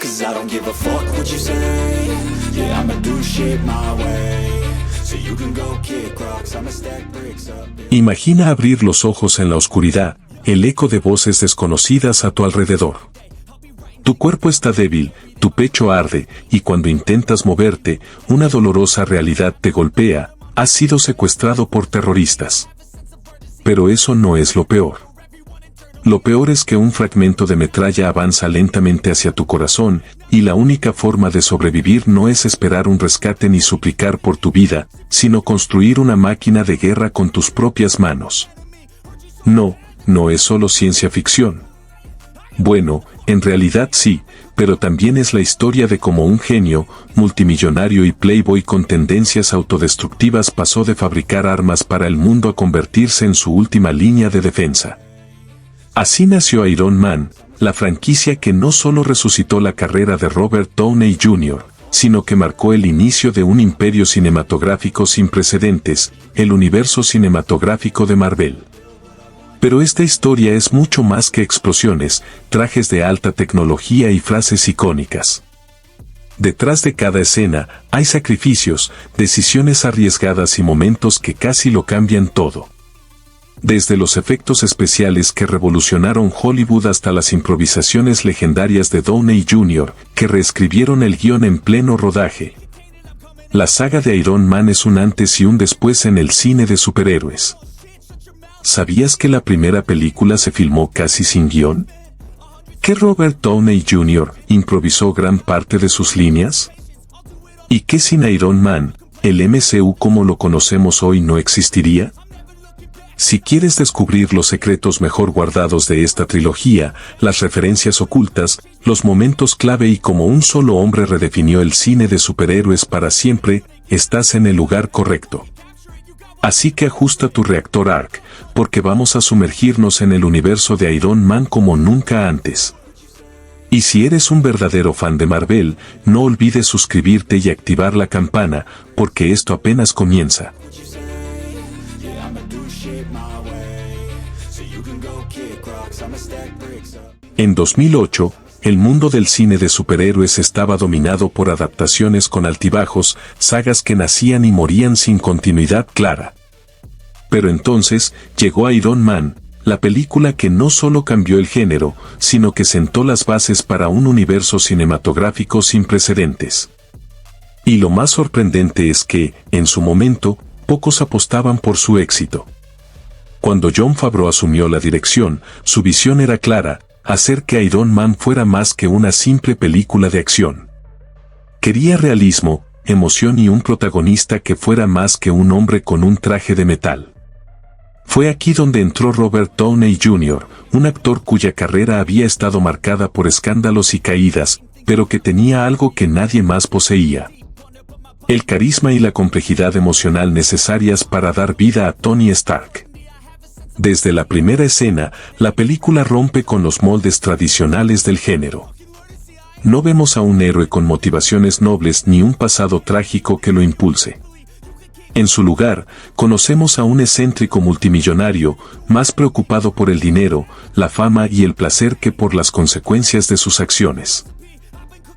'cause I don't give a fuck what you say. Yeah, I'ma do shit my way. So you can go kick rocks, I'ma stack bricks up. Imagina abrir los ojos en la oscuridad, el eco de voces desconocidas a tu alrededor. Tu cuerpo está débil, tu pecho arde, y cuando intentas moverte, una dolorosa realidad te golpea: has sido secuestrado por terroristas. Pero eso no es lo peor. Lo peor es que un fragmento de metralla avanza lentamente hacia tu corazón, y la única forma de sobrevivir no es esperar un rescate ni suplicar por tu vida, sino construir una máquina de guerra con tus propias manos. No, no es solo ciencia ficción. Bueno, en realidad sí, pero también es la historia de cómo un genio, multimillonario y playboy con tendencias autodestructivas pasó de fabricar armas para el mundo a convertirse en su última línea de defensa. Así nació Iron Man, la franquicia que no solo resucitó la carrera de Robert Downey Jr., sino que marcó el inicio de un imperio cinematográfico sin precedentes, el universo cinematográfico de Marvel. Pero esta historia es mucho más que explosiones, trajes de alta tecnología y frases icónicas. Detrás de cada escena, hay sacrificios, decisiones arriesgadas y momentos que casi lo cambian todo. Desde los efectos especiales que revolucionaron Hollywood hasta las improvisaciones legendarias de Downey Jr., que reescribieron el guión en pleno rodaje. La saga de Iron Man es un antes y un después en el cine de superhéroes. ¿Sabías que la primera película se filmó casi sin guión? ¿Que Robert Downey Jr. improvisó gran parte de sus líneas? ¿Y que sin Iron Man, el MCU como lo conocemos hoy no existiría? Si quieres descubrir los secretos mejor guardados de esta trilogía, las referencias ocultas, los momentos clave y cómo un solo hombre redefinió el cine de superhéroes para siempre, estás en el lugar correcto. Así que ajusta tu reactor ARC, porque vamos a sumergirnos en el universo de Iron Man como nunca antes. Y si eres un verdadero fan de Marvel, no olvides suscribirte y activar la campana, porque esto apenas comienza. En 2008, el mundo del cine de superhéroes estaba dominado por adaptaciones con altibajos, sagas que nacían y morían sin continuidad clara. Pero entonces, llegó Iron Man, la película que no solo cambió el género, sino que sentó las bases para un universo cinematográfico sin precedentes. Y lo más sorprendente es que, en su momento, pocos apostaban por su éxito. Cuando Jon Favreau asumió la dirección, su visión era clara: hacer que Iron Man fuera más que una simple película de acción. Quería realismo, emoción y un protagonista que fuera más que un hombre con un traje de metal. Fue aquí donde entró Robert Downey Jr., un actor cuya carrera había estado marcada por escándalos y caídas, pero que tenía algo que nadie más poseía: el carisma y la complejidad emocional necesarias para dar vida a Tony Stark. Desde la primera escena, la película rompe con los moldes tradicionales del género. No vemos a un héroe con motivaciones nobles ni un pasado trágico que lo impulse. En su lugar, conocemos a un excéntrico multimillonario, más preocupado por el dinero, la fama y el placer que por las consecuencias de sus acciones.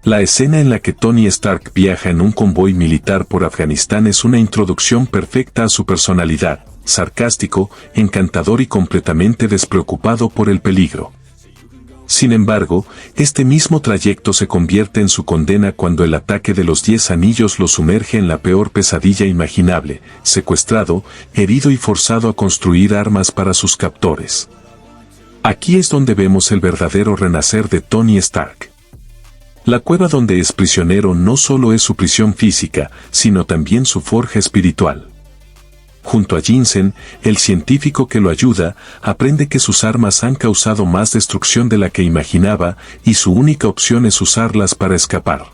La escena en la que Tony Stark viaja en un convoy militar por Afganistán es una introducción perfecta a su personalidad: sarcástico, encantador y completamente despreocupado por el peligro. Sin embargo, este mismo trayecto se convierte en su condena cuando el ataque de los 10 anillos lo sumerge en la peor pesadilla imaginable: secuestrado, herido y forzado a construir armas para sus captores. Aquí es donde vemos el verdadero renacer de Tony Stark. La cueva donde es prisionero no solo es su prisión física, sino también su forja espiritual. Junto a Yinsen, el científico que lo ayuda, aprende que sus armas han causado más destrucción de la que imaginaba, y su única opción es usarlas para escapar.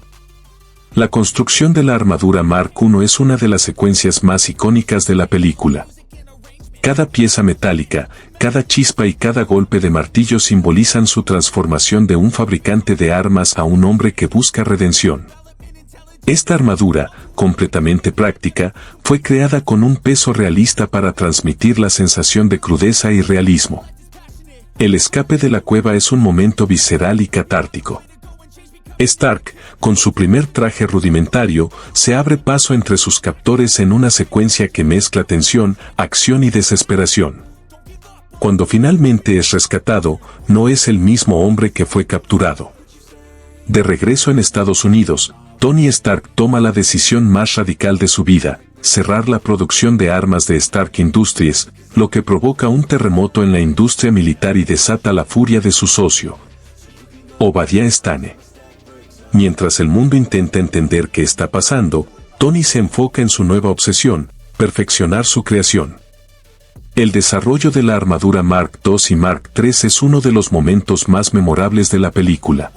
La construcción de la armadura Mark I es una de las secuencias más icónicas de la película. Cada pieza metálica, cada chispa y cada golpe de martillo simbolizan su transformación de un fabricante de armas a un hombre que busca redención. Esta armadura, completamente práctica, fue creada con un peso realista para transmitir la sensación de crudeza y realismo. El escape de la cueva es un momento visceral y catártico. Stark, con su primer traje rudimentario, se abre paso entre sus captores en una secuencia que mezcla tensión, acción y desesperación. Cuando finalmente es rescatado, no es el mismo hombre que fue capturado. De regreso en Estados Unidos, Tony Stark toma la decisión más radical de su vida, cerrar la producción de armas de Stark Industries, lo que provoca un terremoto en la industria militar y desata la furia de su socio, Obadiah Stane. Mientras el mundo intenta entender qué está pasando, Tony se enfoca en su nueva obsesión, perfeccionar su creación. El desarrollo de la armadura Mark II y Mark III es uno de los momentos más memorables de la película.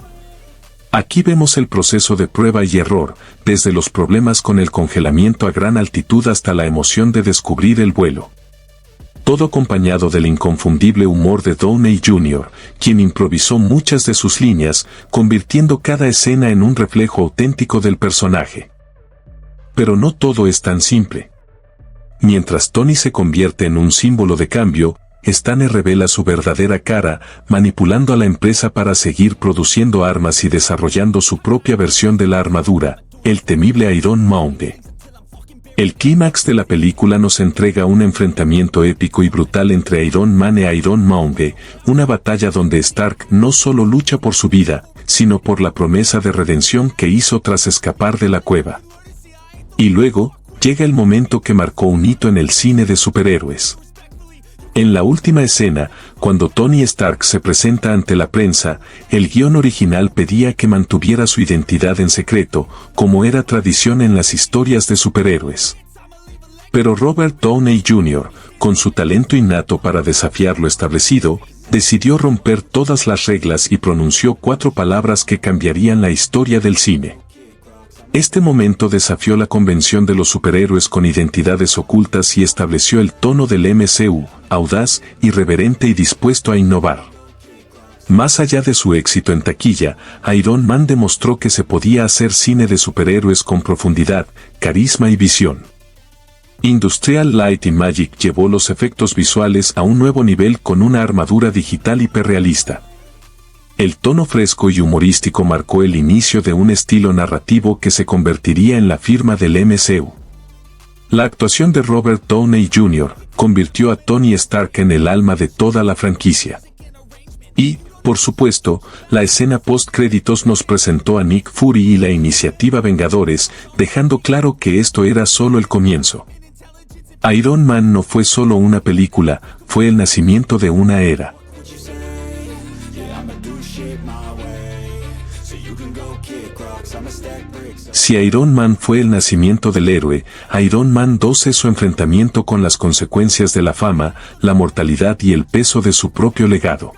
Aquí vemos el proceso de prueba y error, desde los problemas con el congelamiento a gran altitud hasta la emoción de descubrir el vuelo. Todo acompañado del inconfundible humor de Downey Jr., quien improvisó muchas de sus líneas, convirtiendo cada escena en un reflejo auténtico del personaje. Pero no todo es tan simple. Mientras Tony se convierte en un símbolo de cambio, Stane revela su verdadera cara, manipulando a la empresa para seguir produciendo armas y desarrollando su propia versión de la armadura, el temible Iron Mounde. El clímax de la película nos entrega un enfrentamiento épico y brutal entre Iron Man e Iron Mounde, una batalla donde Stark no solo lucha por su vida, sino por la promesa de redención que hizo tras escapar de la cueva. Y luego, llega el momento que marcó un hito en el cine de superhéroes. En la última escena, cuando Tony Stark se presenta ante la prensa, el guión original pedía que mantuviera su identidad en secreto, como era tradición en las historias de superhéroes. Pero Robert Downey Jr., con su talento innato para desafiar lo establecido, decidió romper todas las reglas y pronunció 4 palabras que cambiarían la historia del cine. Este momento desafió la convención de los superhéroes con identidades ocultas y estableció el tono del MCU, audaz, irreverente y dispuesto a innovar. Más allá de su éxito en taquilla, Iron Man demostró que se podía hacer cine de superhéroes con profundidad, carisma y visión. Industrial Light and Magic llevó los efectos visuales a un nuevo nivel con una armadura digital hiperrealista. El tono fresco y humorístico marcó el inicio de un estilo narrativo que se convertiría en la firma del MCU. La actuación de Robert Downey Jr. convirtió a Tony Stark en el alma de toda la franquicia. Y, por supuesto, la escena post-créditos nos presentó a Nick Fury y la iniciativa Vengadores, dejando claro que esto era solo el comienzo. Iron Man no fue solo una película, fue el nacimiento de una era. Si Iron Man fue el nacimiento del héroe, Iron Man 2 es su enfrentamiento con las consecuencias de la fama, la mortalidad y el peso de su propio legado.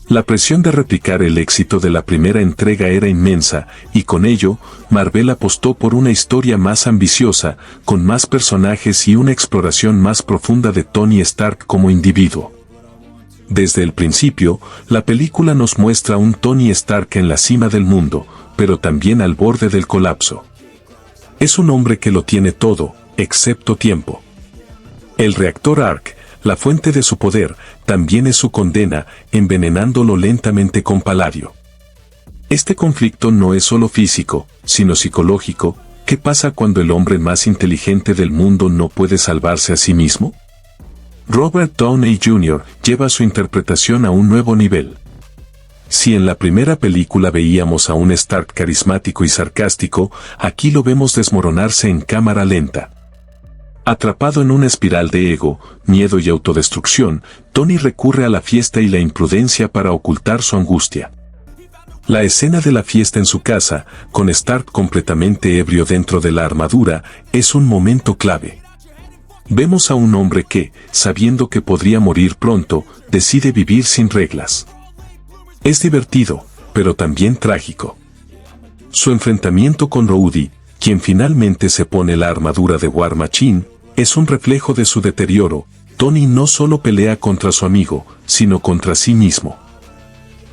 La presión de replicar el éxito de la primera entrega era inmensa, y con ello, Marvel apostó por una historia más ambiciosa, con más personajes y una exploración más profunda de Tony Stark como individuo. Desde el principio, la película nos muestra un Tony Stark en la cima del mundo, pero también al borde del colapso. Es un hombre que lo tiene todo, excepto tiempo. El reactor Ark, la fuente de su poder, también es su condena, envenenándolo lentamente con paladio. Este conflicto no es solo físico, sino psicológico. ¿Qué pasa cuando el hombre más inteligente del mundo no puede salvarse a sí mismo? Robert Downey Jr. lleva su interpretación a un nuevo nivel. Si en la primera película veíamos a un Stark carismático y sarcástico, aquí lo vemos desmoronarse en cámara lenta. Atrapado en una espiral de ego, miedo y autodestrucción, Tony recurre a la fiesta y la imprudencia para ocultar su angustia. La escena de la fiesta en su casa, con Stark completamente ebrio dentro de la armadura, es un momento clave. Vemos a un hombre que, sabiendo que podría morir pronto, decide vivir sin reglas. Es divertido, pero también trágico. Su enfrentamiento con Rhodey, quien finalmente se pone la armadura de War Machine, es un reflejo de su deterioro. Tony no solo pelea contra su amigo, sino contra sí mismo.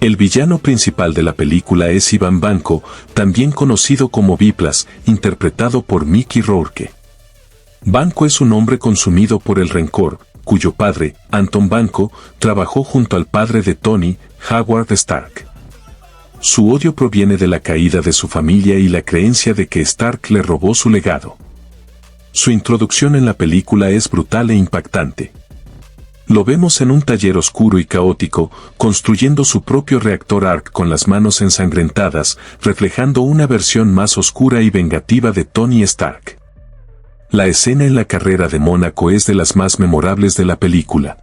El villano principal de la película es Ivan Vanko, también conocido como Biplas, interpretado por Mickey Rourke. Vanko es un hombre consumido por el rencor, cuyo padre, Anton Vanko, trabajó junto al padre de Tony, Howard Stark. Su odio proviene de la caída de su familia y la creencia de que Stark le robó su legado. Su introducción en la película es brutal e impactante. Lo vemos en un taller oscuro y caótico, construyendo su propio reactor Ark con las manos ensangrentadas, reflejando una versión más oscura y vengativa de Tony Stark. La escena en la carrera de Mónaco es de las más memorables de la película.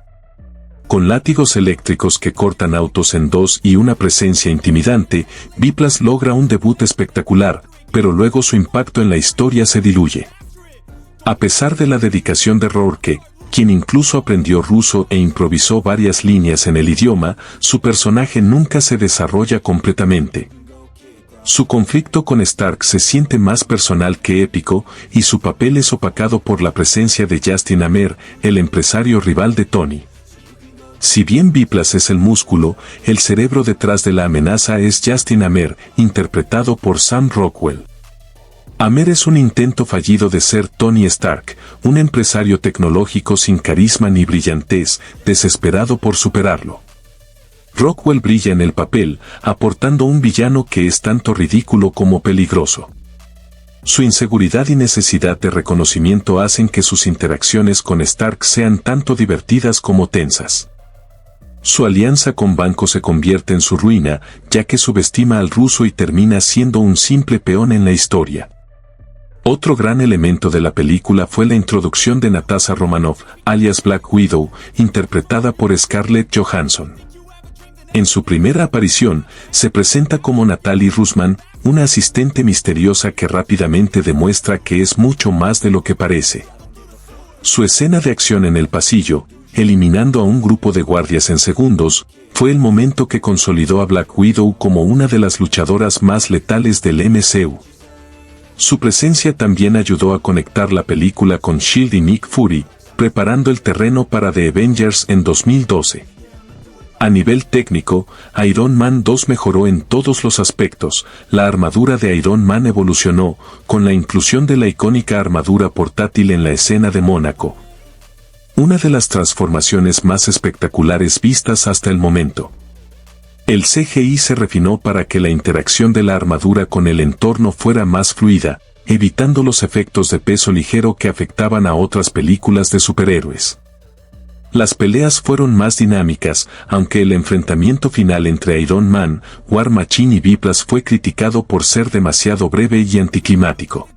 Con látigos eléctricos que cortan autos en dos y una presencia intimidante, Whiplash logra un debut espectacular, pero luego su impacto en la historia se diluye. A pesar de la dedicación de Rourke, quien incluso aprendió ruso e improvisó varias líneas en el idioma, su personaje nunca se desarrolla completamente. Su conflicto con Stark se siente más personal que épico, y su papel es opacado por la presencia de Justin Amer, el empresario rival de Tony. Si bien Whiplash es el músculo, el cerebro detrás de la amenaza es Justin Amer, interpretado por Sam Rockwell. Amer es un intento fallido de ser Tony Stark, un empresario tecnológico sin carisma ni brillantez, desesperado por superarlo. Rockwell brilla en el papel, aportando un villano que es tanto ridículo como peligroso. Su inseguridad y necesidad de reconocimiento hacen que sus interacciones con Stark sean tanto divertidas como tensas. Su alianza con Banco se convierte en su ruina, ya que subestima al ruso y termina siendo un simple peón en la historia. Otro gran elemento de la película fue la introducción de Natasha Romanoff, alias Black Widow, interpretada por Scarlett Johansson. En su primera aparición, se presenta como Natalie Russman, una asistente misteriosa que rápidamente demuestra que es mucho más de lo que parece. Su escena de acción en el pasillo, eliminando a un grupo de guardias en segundos, fue el momento que consolidó a Black Widow como una de las luchadoras más letales del MCU. Su presencia también ayudó a conectar la película con S.H.I.E.L.D. y Nick Fury, preparando el terreno para The Avengers en 2012. A nivel técnico, Iron Man 2 mejoró en todos los aspectos. La armadura de Iron Man evolucionó, con la inclusión de la icónica armadura portátil en la escena de Mónaco. Una de las transformaciones más espectaculares vistas hasta el momento. El CGI se refinó para que la interacción de la armadura con el entorno fuera más fluida, evitando los efectos de peso ligero que afectaban a otras películas de superhéroes. Las peleas fueron más dinámicas, aunque el enfrentamiento final entre Iron Man, War Machine y Whiplash fue criticado por ser demasiado breve y anticlimático.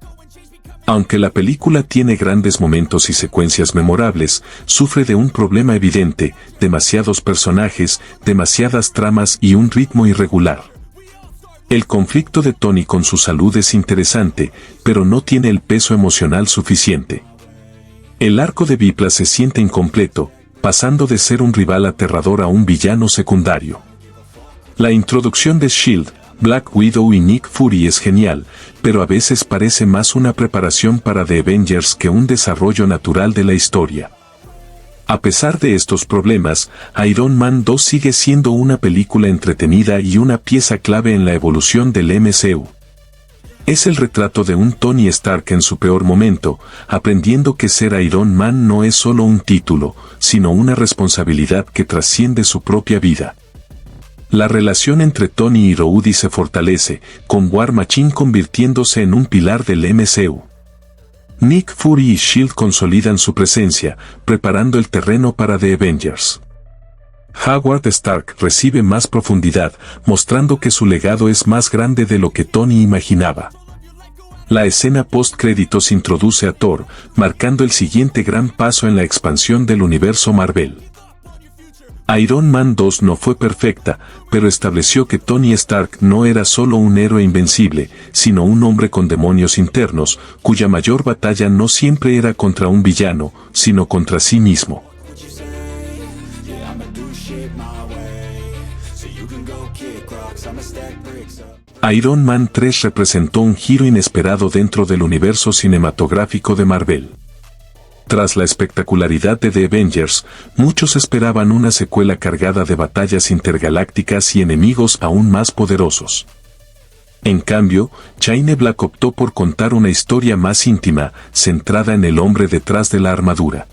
Aunque la película tiene grandes momentos y secuencias memorables, sufre de un problema evidente: demasiados personajes, demasiadas tramas y un ritmo irregular. El conflicto de Tony con su salud es interesante, pero no tiene el peso emocional suficiente. El arco de Whiplash se siente incompleto, pasando de ser un rival aterrador a un villano secundario. La introducción de S.H.I.E.L.D., Black Widow y Nick Fury es genial, pero a veces parece más una preparación para The Avengers que un desarrollo natural de la historia. A pesar de estos problemas, Iron Man 2 sigue siendo una película entretenida y una pieza clave en la evolución del MCU. Es el retrato de un Tony Stark en su peor momento, aprendiendo que ser Iron Man no es solo un título, sino una responsabilidad que trasciende su propia vida. La relación entre Tony y Rhodey se fortalece, con War Machine convirtiéndose en un pilar del MCU. Nick Fury y S.H.I.E.L.D. consolidan su presencia, preparando el terreno para The Avengers. Howard Stark recibe más profundidad, mostrando que su legado es más grande de lo que Tony imaginaba. La escena post-créditos introduce a Thor, marcando el siguiente gran paso en la expansión del universo Marvel. Iron Man 2 no fue perfecta, pero estableció que Tony Stark no era solo un héroe invencible, sino un hombre con demonios internos, cuya mayor batalla no siempre era contra un villano, sino contra sí mismo. Iron Man 3 representó un giro inesperado dentro del universo cinematográfico de Marvel. Tras la espectacularidad de The Avengers, muchos esperaban una secuela cargada de batallas intergalácticas y enemigos aún más poderosos. En cambio, Shane Black optó por contar una historia más íntima, centrada en el hombre detrás de la armadura.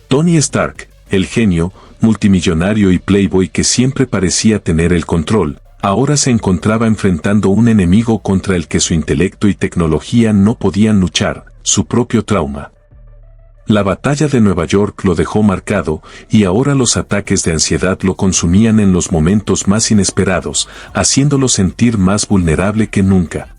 Tony Stark, el genio, multimillonario y playboy que siempre parecía tener el control, ahora se encontraba enfrentando un enemigo contra el que su intelecto y tecnología no podían luchar, su propio trauma. La batalla de Nueva York lo dejó marcado, y ahora los ataques de ansiedad lo consumían en los momentos más inesperados, haciéndolo sentir más vulnerable que nunca.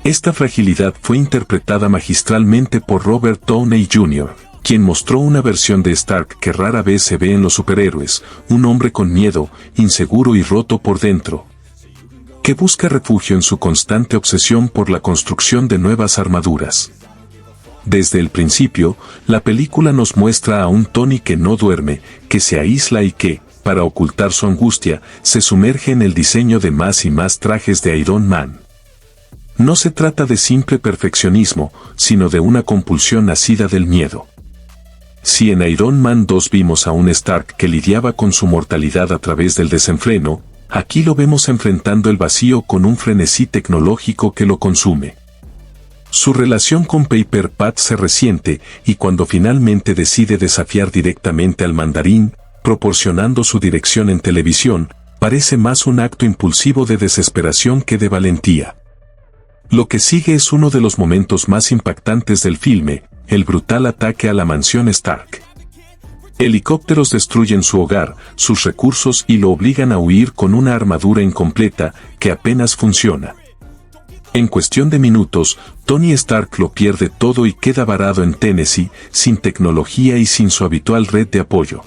Esta fragilidad fue interpretada magistralmente por Robert Downey Jr., quien mostró una versión de Stark que rara vez se ve en los superhéroes, un hombre con miedo, inseguro y roto por dentro, que busca refugio en su constante obsesión por la construcción de nuevas armaduras. Desde el principio, la película nos muestra a un Tony que no duerme, que se aísla y que, para ocultar su angustia, se sumerge en el diseño de más y más trajes de Iron Man. No se trata de simple perfeccionismo, sino de una compulsión nacida del miedo. Si en Iron Man 2 vimos a un Stark que lidiaba con su mortalidad a través del desenfreno, aquí lo vemos enfrentando el vacío con un frenesí tecnológico que lo consume. Su relación con Pepper Potts se resiente, y cuando finalmente decide desafiar directamente al mandarín, proporcionando su dirección en televisión, parece más un acto impulsivo de desesperación que de valentía. Lo que sigue es uno de los momentos más impactantes del filme, el brutal ataque a la mansión Stark. Helicópteros destruyen su hogar, sus recursos y lo obligan a huir con una armadura incompleta, que apenas funciona. En cuestión de minutos, Tony Stark lo pierde todo y queda varado en Tennessee, sin tecnología y sin su habitual red de apoyo.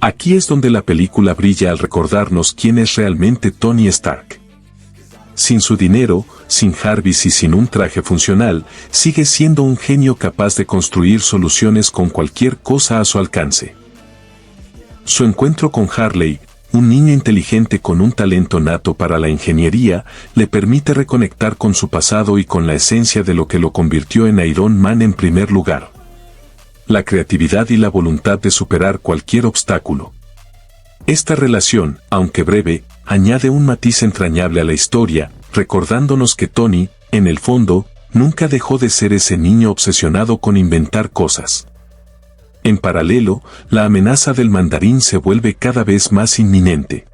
Aquí es donde la película brilla al recordarnos quién es realmente Tony Stark. Sin su dinero, sin Jarvis y sin un traje funcional, sigue siendo un genio capaz de construir soluciones con cualquier cosa a su alcance. Su encuentro con Harley, un niño inteligente con un talento nato para la ingeniería, le permite reconectar con su pasado y con la esencia de lo que lo convirtió en Iron Man en primer lugar. La creatividad y la voluntad de superar cualquier obstáculo. Esta relación, aunque breve, añade un matiz entrañable a la historia, recordándonos que Tony, en el fondo, nunca dejó de ser ese niño obsesionado con inventar cosas. En paralelo, la amenaza del mandarín se vuelve cada vez más inminente.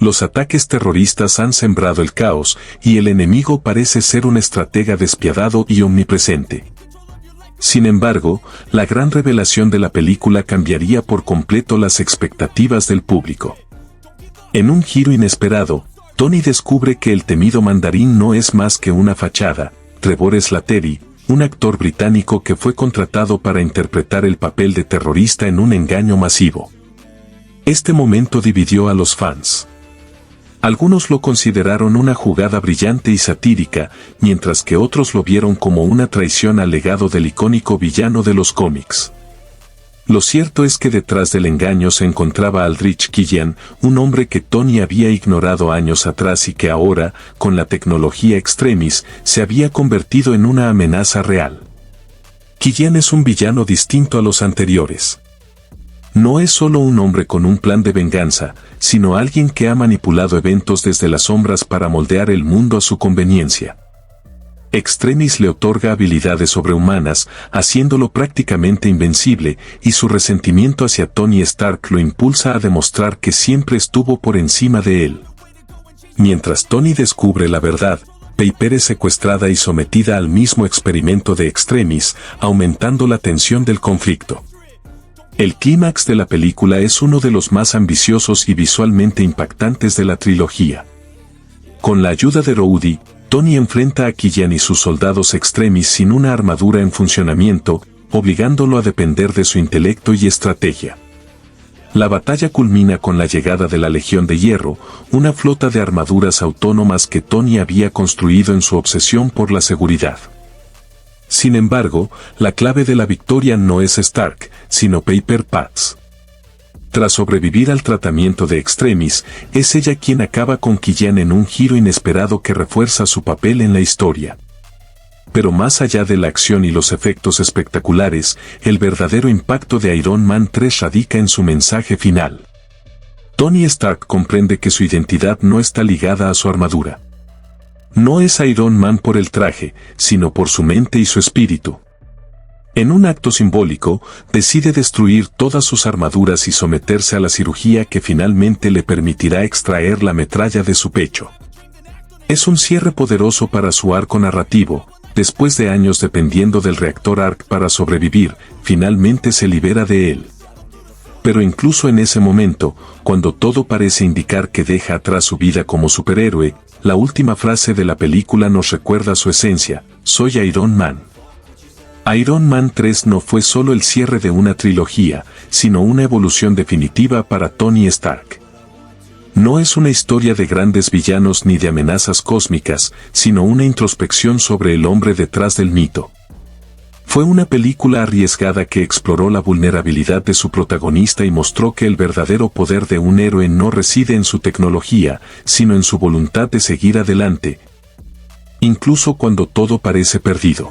Los ataques terroristas han sembrado el caos, y el enemigo parece ser un estratega despiadado y omnipresente. Sin embargo, la gran revelación de la película cambiaría por completo las expectativas del público. En un giro inesperado, Tony descubre que el temido mandarín no es más que una fachada. Trevor Slattery, un actor británico que fue contratado para interpretar el papel de terrorista en un engaño masivo. Este momento dividió a los fans. Algunos lo consideraron una jugada brillante y satírica, mientras que otros lo vieron como una traición al legado del icónico villano de los cómics. Lo cierto es que detrás del engaño se encontraba Aldrich Killian, un hombre que Tony había ignorado años atrás y que ahora, con la tecnología Extremis, se había convertido en una amenaza real. Killian es un villano distinto a los anteriores. No es solo un hombre con un plan de venganza, sino alguien que ha manipulado eventos desde las sombras para moldear el mundo a su conveniencia. Extremis le otorga habilidades sobrehumanas, haciéndolo prácticamente invencible, y su resentimiento hacia Tony Stark lo impulsa a demostrar que siempre estuvo por encima de él. Mientras Tony descubre la verdad, Pepper es secuestrada y sometida al mismo experimento de Extremis, aumentando la tensión del conflicto. El clímax de la película es uno de los más ambiciosos y visualmente impactantes de la trilogía. Con la ayuda de Rhodey, Tony enfrenta a Killian y sus soldados Extremis sin una armadura en funcionamiento, obligándolo a depender de su intelecto y estrategia. La batalla culmina con la llegada de la Legión de Hierro, una flota de armaduras autónomas que Tony había construido en su obsesión por la seguridad. Sin embargo, la clave de la victoria no es Stark, sino Pepper Potts. Tras sobrevivir al tratamiento de Extremis, es ella quien acaba con Killian en un giro inesperado que refuerza su papel en la historia. Pero más allá de la acción y los efectos espectaculares, el verdadero impacto de Iron Man 3 radica en su mensaje final. Tony Stark comprende que su identidad no está ligada a su armadura. No es Iron Man por el traje, sino por su mente y su espíritu. En un acto simbólico, decide destruir todas sus armaduras y someterse a la cirugía que finalmente le permitirá extraer la metralla de su pecho. Es un cierre poderoso para su arco narrativo. Después de años dependiendo del reactor ARC para sobrevivir, finalmente se libera de él. Pero incluso en ese momento, cuando todo parece indicar que deja atrás su vida como superhéroe, la última frase de la película nos recuerda su esencia: soy Iron Man. Iron Man 3 no fue solo el cierre de una trilogía, sino una evolución definitiva para Tony Stark. No es una historia de grandes villanos ni de amenazas cósmicas, sino una introspección sobre el hombre detrás del mito. Fue una película arriesgada que exploró la vulnerabilidad de su protagonista y mostró que el verdadero poder de un héroe no reside en su tecnología, sino en su voluntad de seguir adelante, incluso cuando todo parece perdido.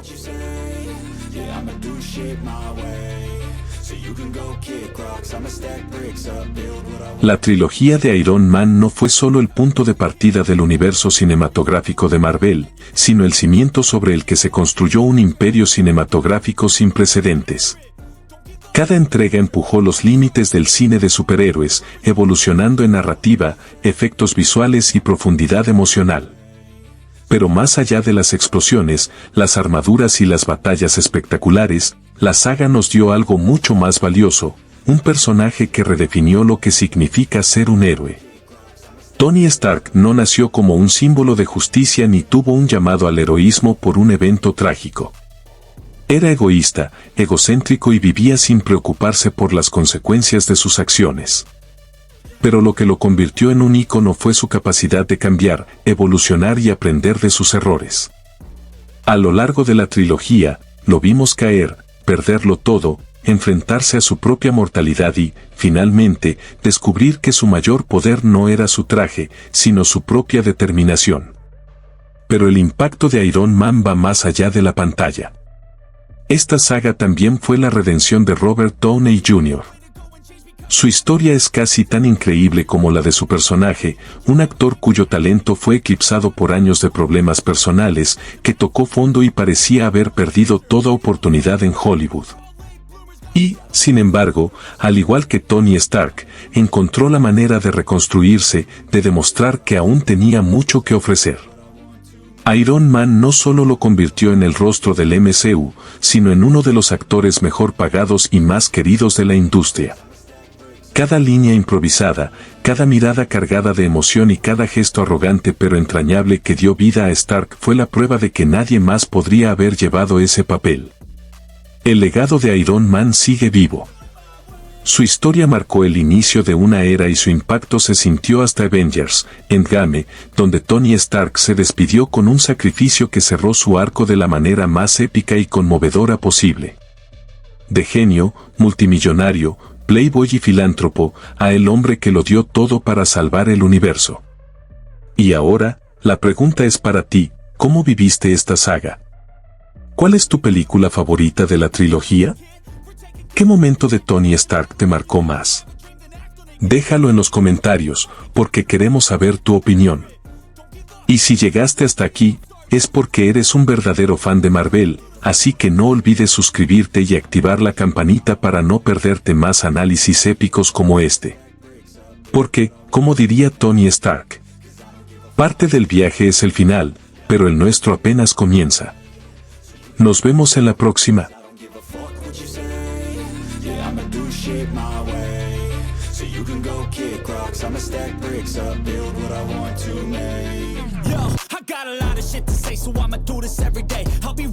La trilogía de Iron Man no fue solo el punto de partida del universo cinematográfico de Marvel, sino el cimiento sobre el que se construyó un imperio cinematográfico sin precedentes. Cada entrega empujó los límites del cine de superhéroes, evolucionando en narrativa, efectos visuales y profundidad emocional. Pero más allá de las explosiones, las armaduras y las batallas espectaculares, la saga nos dio algo mucho más valioso: un personaje que redefinió lo que significa ser un héroe. Tony Stark no nació como un símbolo de justicia ni tuvo un llamado al heroísmo por un evento trágico. Era egoísta, egocéntrico y vivía sin preocuparse por las consecuencias de sus acciones. Pero lo que lo convirtió en un ícono fue su capacidad de cambiar, evolucionar y aprender de sus errores. A lo largo de la trilogía, lo vimos caer, perderlo todo, enfrentarse a su propia mortalidad y, finalmente, descubrir que su mayor poder no era su traje, sino su propia determinación. Pero el impacto de Iron Man va más allá de la pantalla. Esta saga también fue la redención de Robert Downey Jr. Su historia es casi tan increíble como la de su personaje, un actor cuyo talento fue eclipsado por años de problemas personales, que tocó fondo y parecía haber perdido toda oportunidad en Hollywood. Y, sin embargo, al igual que Tony Stark, encontró la manera de reconstruirse, de demostrar que aún tenía mucho que ofrecer. Iron Man no solo lo convirtió en el rostro del MCU, sino en uno de los actores mejor pagados y más queridos de la industria. Cada línea improvisada, cada mirada cargada de emoción y cada gesto arrogante pero entrañable que dio vida a Stark fue la prueba de que nadie más podría haber llevado ese papel. El legado de Iron Man sigue vivo. Su historia marcó el inicio de una era y su impacto se sintió hasta Avengers Endgame, donde Tony Stark se despidió con un sacrificio que cerró su arco de la manera más épica y conmovedora posible. De genio, multimillonario, playboy y filántropo, a el hombre que lo dio todo para salvar el universo. Y ahora, la pregunta es para ti: ¿cómo viviste esta saga? ¿Cuál es tu película favorita de la trilogía? ¿Qué momento de Tony Stark te marcó más? Déjalo en los comentarios, porque queremos saber tu opinión. Y si llegaste hasta aquí, es porque eres un verdadero fan de Marvel, así que no olvides suscribirte y activar la campanita para no perderte más análisis épicos como este. Porque, como diría Tony Stark, parte del viaje es el final, pero el nuestro apenas comienza. Nos vemos en la próxima. Yo, I got a lot of shit to say, so I'ma do this every day. I'll be